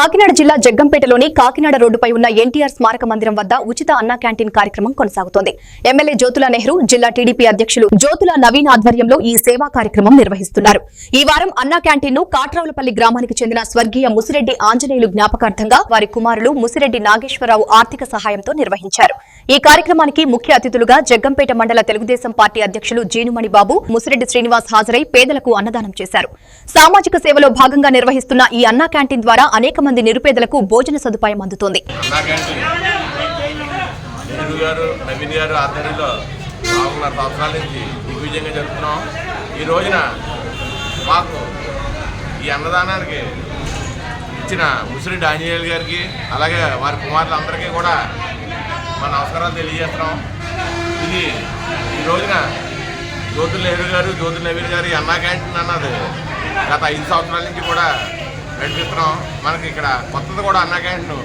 కాకినాడ జిల్లా జగ్గంపేటలోని కాకినాడ రోడ్డుపై ఉన్న ఎన్టీఆర్ స్మారక మందిరం వద్ద ఉచిత అన్నా క్యాంటీన్ కార్యక్రమం కొనసాగుతోంది. ఎమ్మెల్యే జ్యోతుల నెహ్రూ, జిల్లా టీడీపీ అధ్యక్షులు జ్యోతుల నవీన్ ఆధ్వర్యంలో ఈ సేవా కార్యక్రమం నిర్వహిస్తున్నారు. ఈ వారం అన్నా క్యాంటీన్ ను కాట్రావులపల్లి గ్రామానికి చెందిన స్వర్గీయ ముసిరెడ్డి ఆంజనేయులు జ్ఞాపకార్థంగా వారి కుమారులు ముసిరెడ్డి నాగేశ్వరరావు ఆర్థిక సహాయంతో నిర్వహించారు. ఈ కార్యక్రమానికి ముఖ్య అతిథులుగా జగ్గంపేట మండల తెలుగుదేశం పార్టీ అధ్యక్షులు జీనుమణి బాబు, ముసిరెడ్డి శ్రీనివాస్ హాజరై పేదలకు అన్నదానం చేశారు. సామాజిక సేవలో భాగంగా నిర్వహిస్తున్న ఈ అన్నా క్యాంటీన్ ద్వారా అనేక మంది నిరుపేదలకు భోజన సదుపాయం అందుతోంది. ఈ రోజున మాకు ఈ అన్నదానానికి ఇచ్చిన ముసిరెడ్డి ఆంజనేయులు గారికి అలాగే వారి కుమారులందరికీ కూడా మన నమస్కారాలు తెలియజేస్తున్నాం. ఇది ఈ రోజున జ్యోతుల నెహ్రూ గారు, జ్యోతుల నవీన్ గారు ఈ అన్నా క్యాంటీన్ అన్నది గత 5 సంవత్సరాల నుంచి కూడా నడిపిస్తున్నాం. మనకి ఇక్కడ కొత్తది కూడా అన్నా క్యాంటీన్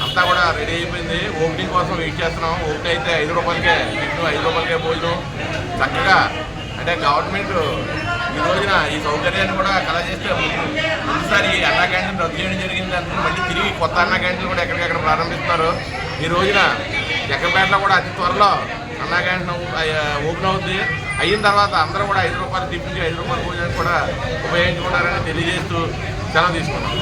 అంతా కూడా రెడీ అయిపోయింది. ఓపెనింగ్ కోసం వెయిట్ చేస్తున్నాం. ఓపెన్ అయితే 5 రూపాయలకే టిఫిన్, 5 రూపాయలకే భోజనం చక్కగా. అంటే గవర్నమెంట్ ఈ రోజున ఈ సౌకర్యాన్ని కూడా కలగజేస్తే ముందుసారి అన్నా క్యాంటీన్ రద్దు చేయడం జరిగింది అంటే మళ్ళీ తిరిగి కొత్త అన్నా క్యాంటీన్ కూడా ఎక్కడికెక్కడ ప్రారంభిస్తున్నారు. ఈ రోజున జగ్గంపేటలో కూడా అతి త్వరలో అన్నా క్యాంటీన్ ఓపెన్ అవుతుంది. అయిన తర్వాత అందరూ కూడా 5 రూపాయలు టిఫిన్కి 5 రూపాయల భోజనానికి కూడా ఉపయోగించుకుంటారని తెలియజేస్తూ సెలవు తీసుకున్నాం.